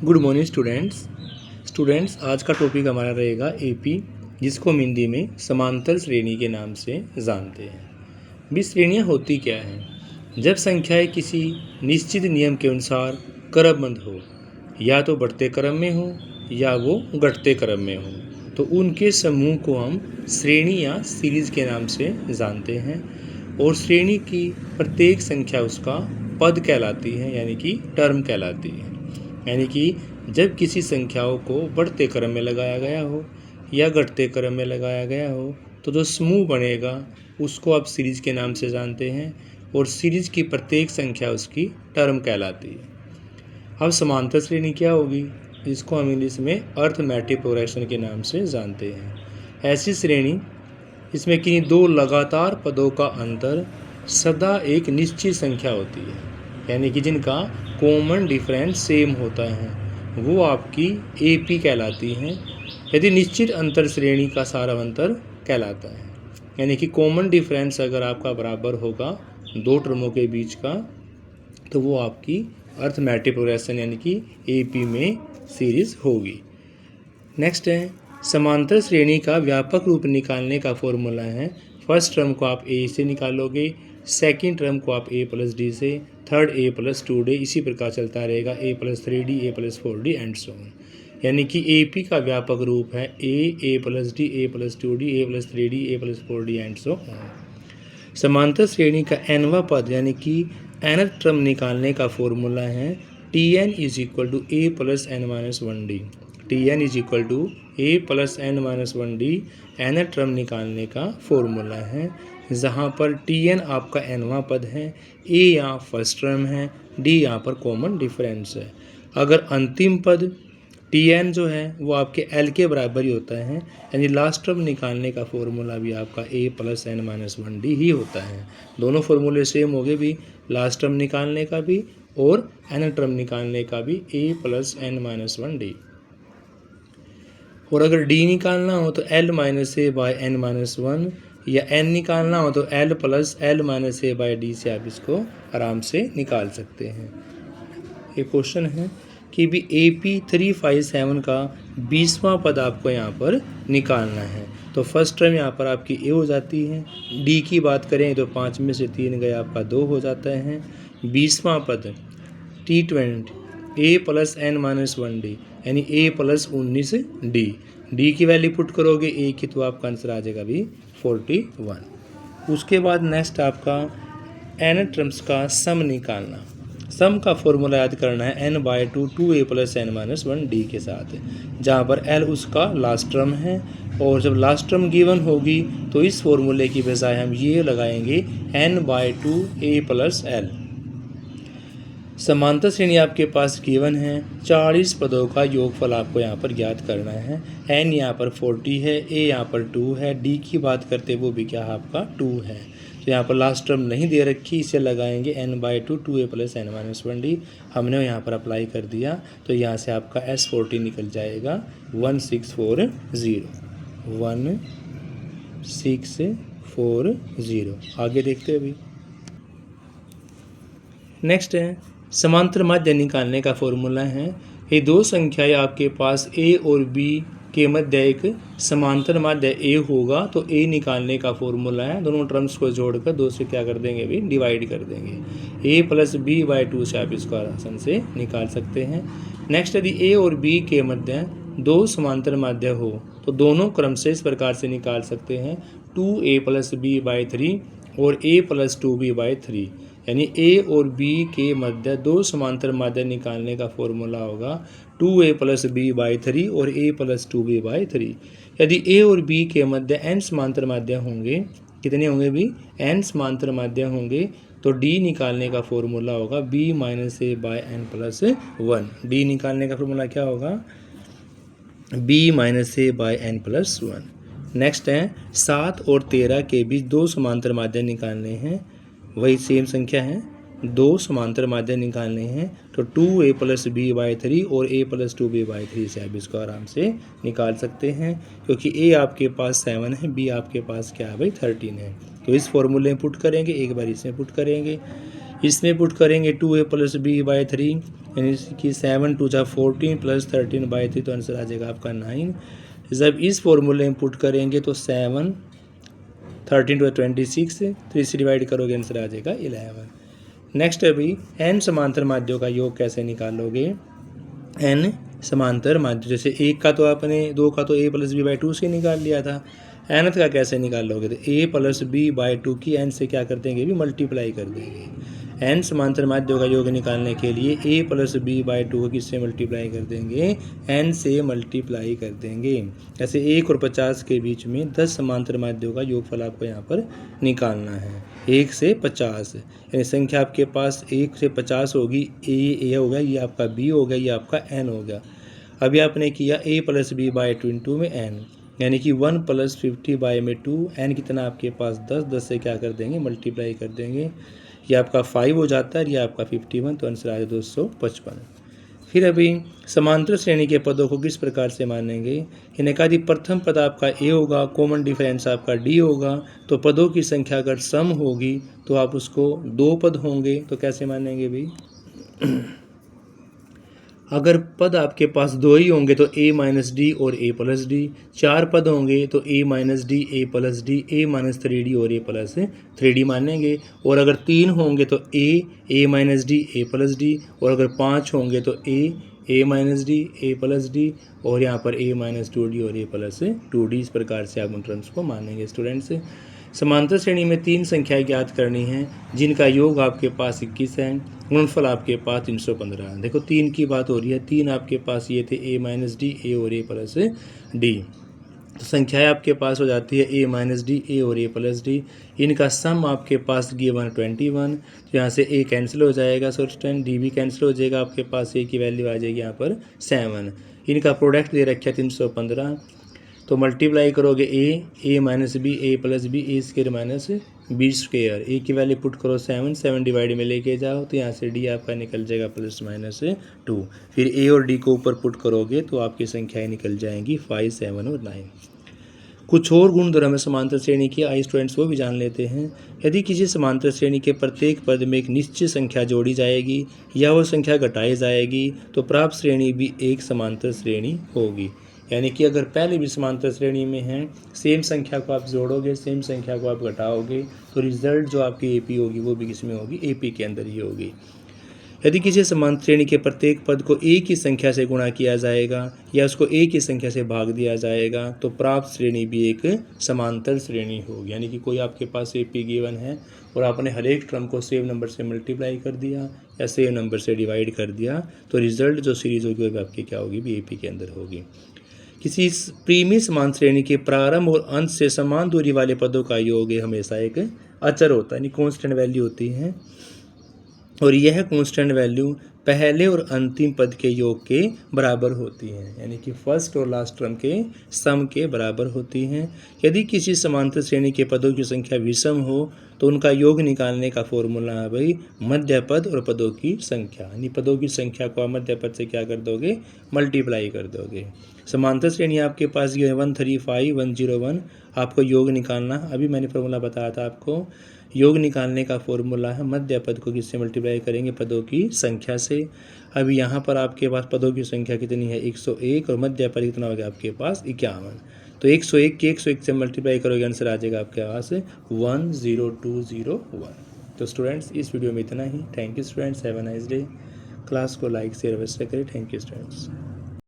Good morning students आज का topic हमारा रहेगा एपी, जिसको हम हिंदी में समांतर श्रेणी के नाम से जानते हैं। भी श्रेणियाँ होती क्या हैं? जब संख्याएं किसी निश्चित नियम के अनुसार क्रमबद्ध हो, या तो बढ़ते क्रम में हो या वो घटते क्रम में हो, तो उनके समूह को हम श्रेणी या सीरीज के नाम से जानते हैं। और श्रेणी की प्रत्येक संख्या उसका पद कहलाती है, यानी कि टर्म कहलाती है। यानी कि जब किसी संख्याओं को बढ़ते क्रम में लगाया गया हो या घटते क्रम में लगाया गया हो, तो जो समूह बनेगा उसको आप सीरीज के नाम से जानते हैं। और सीरीज की प्रत्येक संख्या उसकी टर्म कहलाती है। अब समांतर श्रेणी क्या होगी? इसको हम इंग्लिश में अर्थमेटिक प्रोग्रेशन के नाम से जानते हैं। ऐसी श्रेणी इसमें किन्हीं दो लगातार पदों का अंतर सदा एक निश्चित संख्या होती है, यानी कि जिनका कॉमन डिफरेंस सेम होता है, वो आपकी एपी कहलाती हैं। यदि निश्चित अंतर श्रेणी का सारा अंतर कहलाता है, यानी कि कॉमन डिफरेंस अगर आपका बराबर होगा दो टर्मों के बीच का, तो वो आपकी अर्थमेटिक प्रोग्रेशन यानी कि एपी में सीरीज होगी। नेक्स्ट है समांतर श्रेणी का व्यापक रूप निकालने का फॉर्मूला है। फर्स्ट टर्म को आप ए से निकालोगे, सेकेंड टर्म को आप ए प्लस डी से, थर्ड ए प्लस 2d, इसी प्रकार चलता रहेगा A plus 3d, A plus 4d and so on. यानी कि एपी का व्यापक रूप है A plus D, A plus 2d, A plus 3d, A plus 4d and so on. समांतर श्रेणी का एनवा पद यानी कि nth टर्म निकालने का फॉर्मूला है Tn is equal to a plus n minus 1d। Tn is equal to a plus n minus 1d nth term निकालने का फॉर्मूला है, जहाँ पर Tn आपका nवां पद है, ए यहाँ फर्स्ट टर्म है, डी यहाँ पर कॉमन डिफरेंस है। अगर अंतिम पद Tn जो है वो आपके L के बराबर ही होता है, यानी लास्ट टर्म निकालने का फॉर्मूला भी आपका ए प्लस एन माइनस 1d ही होता है। दोनों फॉर्मूले सेम हो गए भी, लास्ट टर्म निकालने का भी और nth टर्म निकालने का भी ए प्लस एन माइनस 1d। और अगर d निकालना हो तो L minus a by n minus 1, या n निकालना हो तो L plus L minus a by d से आप इसको आराम से निकाल सकते हैं। एक क्वेश्चन है कि भी AP357 का 20वां पद आपको यहाँ पर निकालना है। तो फर्स्ट टर्म यहाँ पर आपकी ए हो जाती है। डी की बात करें तो 5 में से 3 गए, आपका 2 हो जाता है। 20वां पद T20 ए प्लस एन माइनस 1d, यानी ए प्लस 19d। डी की वैल्यू पुट करोगे ए की, तो आपका आंसर आ जाएगा भी 41। उसके बाद नेक्स्ट आपका एन टर्म्स का सम निकालना। सम का फॉर्मूला याद करना है n/2 2a plus n minus 1d के साथ, जहाँ पर l उसका लास्ट टर्म है। और जब लास्ट टर्म गिवन होगी तो इस फॉर्मूले की बजाय हम ये लगाएंगे n/2 a प्लस l। समांतर श्रेणी आपके पास गिवन है, 40 पदों का योगफल आपको यहाँ पर ज्ञात करना है। n यहाँ पर 40 है, a यहाँ पर 2 है, d की बात करते वो भी क्या है आपका 2 है। तो यहाँ पर लास्ट टर्म नहीं दे रखी, इसे लगाएंगे n/2 2a plus n minus 1d। हमने यहाँ पर अप्लाई कर दिया, तो यहाँ से आपका S40 निकल जाएगा 1640 1640। आगे देखते हैं अभी। नेक्स्ट है समांतर माध्य निकालने का फॉर्मूला है। ये दो संख्याएं आपके पास a और b के मध्य एक समांतर माध्य a होगा, तो a निकालने का फॉर्मूला है, दोनों टर्म्स को जोड़कर 2 से क्या कर देंगे भी डिवाइड कर देंगे। a प्लस बी बाई 2 से आप इसको आसान से निकाल सकते हैं। नेक्स्ट यदि a और b के मध्य दो समांतर माध्य हो तो दोनों क्रम से इस प्रकार से निकाल सकते हैं 2a प्लस बी बाई 3 और a प्लस 2b बाई 3। यानी a और b के मध्य दो समांतर माध्य निकालने का फॉर्मूला होगा 2a प्लस बी बाई 3 और a प्लस 2b बाई 3। यदि a और b के मध्य n समांतर माध्य होंगे, कितने होंगे भी n समांतर माध्य होंगे, तो d निकालने का फॉर्मूला होगा b minus a by n plus 1। d निकालने का फॉर्मूला क्या होगा b minus a by n plus 1। Next है 7 और 13 के बीच दो समांतर माध्य निकालने हैं। वही सेम संख्या है, दो समांतर माध्य निकालने हैं, तो 2a प्लस बी बाई 3 और a प्लस 2b बाई 3 से आप इसको आराम से निकाल सकते हैं, क्योंकि a आपके पास 7 है, b आपके पास क्या है भाई 13 है। तो इस फॉर्मूले में पुट करेंगे, एक बार इसमें पुट करेंगे। इसमें पुट करेंगे 2a प्लस बी बाई 3, यानी कि 7 2 जा 14 प्लस 13 बाई 3, तो आंसर आ जाएगा आपका 9। जब इस फॉर्मूले में पुट करेंगे तो 7 13 टू 26, 3 से डिवाइड करोगे आंसर आ जाएगा 11। नेक्स्ट अभी n समांतर माध्यों का योग कैसे निकालोगे। n समांतर माध्य, जैसे एक का तो आपने, दो का तो a प्लस बी बाई 2 से निकाल लिया था, nth का कैसे निकालोगे, तो a प्लस बी बाई 2 की n से क्या कर देंगे भी मल्टीप्लाई कर देंगे। n समांतर माध्यों का योग निकालने के लिए a प्लस बी बाई 2 को किससे मल्टीप्लाई कर देंगे, n से मल्टीप्लाई कर देंगे। ऐसे 1 और 50 के बीच में 10 समांतर माध्यों का योगफल आपको यहाँ पर निकालना है, 1 से 50, यानी संख्या आपके पास 1 से 50 होगी, a हो गया, ये आपका b हो गया, ये आपका n हो गया। अभी आपने किया a प्लस बी बाई 2 में n, यानी कि 1 प्लस 50 बाई में 2, n कितना आपके पास 10, 10 से क्या कर देंगे मल्टीप्लाई कर देंगे, ये आपका 5 हो जाता है, ये आपका 51, तो आंसर आ जाए 255। फिर अभी समांतर श्रेणी के पदों को किस प्रकार से मानेंगे, यानी कहा प्रथम पद आपका a होगा, कॉमन डिफरेंस आपका d होगा, तो पदों की संख्या अगर सम होगी तो आप उसको 2 पद होंगे, तो कैसे मानेंगे भाई। अगर पद आपके पास 2 ही होंगे तो a माइनस डी और a प्लस डी, 4 पद होंगे तो a minus D, a plus D, a minus 3d और a प्लस 3d मानेंगे। और अगर 3 होंगे तो a minus D, a plus D, और अगर 5 होंगे तो a minus D, a plus D, और यहाँ पर a माइनस 2d और a प्लस 2d। इस प्रकार से आप उन टर्म्स को मानेंगे। स्टूडेंट्स, समांतर श्रेणी में 3 संख्याएं ज्ञात करनी है जिनका योग आपके पास 21 है, गुणनफल आपके पास 315 है। देखो 3 की बात हो रही है, 3 आपके पास ये थे a माइनस डी, a और a प्लस डी, तो संख्याएं आपके पास हो जाती है a माइनस डी, a और a प्लस डी। इनका सम आपके पास गिवन 21, तो यहाँ से a कैंसिल हो जाएगा, सो डी भी कैंसिल हो जाएगा, आपके पास a की वैल्यू आ जाएगी यहाँ पर 7। इनका प्रोडक्ट दे रखा है 315, तो मल्टीप्लाई करोगे a minus b, a plus b, a square minus b square, a की वैल्यू पुट करो 7, 7 डिवाइड में लेके जाओ, तो यहाँ से d आपका निकल जाएगा प्लस माइनस 2। फिर a और d को ऊपर पुट करोगे तो आपकी संख्याएं निकल जाएंगी 5, 7 और 9। कुछ और गुणधर्म समांतर श्रेणी की, आई स्टूडेंट्स वो भी जान लेते हैं। यदि किसी समांतर श्रेणी के प्रत्येक पद में एक निश्चित संख्या जोड़ी जाएगी या वो संख्या घटाई जाएगी तो प्राप्त श्रेणी भी एक समांतर श्रेणी होगी। यानी कि अगर पहले भी समांतर श्रेणी में हैं, सेम संख्या को आप जोड़ोगे, सेम संख्या को आप घटाओगे, तो रिजल्ट जो आपकी AP होगी वो भी किसमें होगी, AP के अंदर ही होगी। यदि किसी समांतर श्रेणी के प्रत्येक पद को एक ही संख्या से गुणा किया जाएगा या उसको एक ही संख्या से भाग दिया जाएगा तो प्राप्त श्रेणी भी एक समांतर श्रेणी होगी। यानी कि कोई आपके पास AP गिवन है और आपने हर एक टर्म को सेम नंबर से मल्टीप्लाई कर दिया या सेम नंबर से डिवाइड कर दिया, तो रिजल्ट जो सीरीज होगी वो आपकी क्या होगी भी AP के अंदर होगी। किसी प्रीमी समान श्रेणी के प्रारंभ और अंत से समान दूरी वाले पदों का योग हमेशा एक अचर होता है, यानी कांस्टेंट वैल्यू होती है, और यह कांस्टेंट वैल्यू पहले और अंतिम पद के योग के बराबर होती है, यानी कि फर्स्ट और लास्ट टर्म के सम के बराबर होती हैं। यदि किसी समांतर श्रेणी के पदों की संख्या विषम हो तो उनका योग निकालने का फॉर्मूला है भाई मध्य पद और पदों की संख्या, यानी पदों की संख्या को आप मध्य पद से क्या कर दोगे, मल्टीप्लाई कर दोगे। समांतर श्रेणी आपके पास ये 135, 101, आपको योग निकालना, अभी मैंने फॉर्मूला बताया था आपको, योग निकालने का फॉर्मूला है मध्य पद को किससे मल्टीप्लाई करेंगे, पदों की संख्या से। अभी यहाँ पर आपके पास पदों की संख्या कितनी है 101 और मध्य पद कितना हो गया आपके पास 51, तो 101 के 101 से मल्टीप्लाई करोगे आंसर आ जाएगा आपके पास 10201। तो स्टूडेंट्स इस वीडियो में इतना ही। Thank you students, have a nice day. Class को लाइक शेयर अवश्य करें। Thank you students.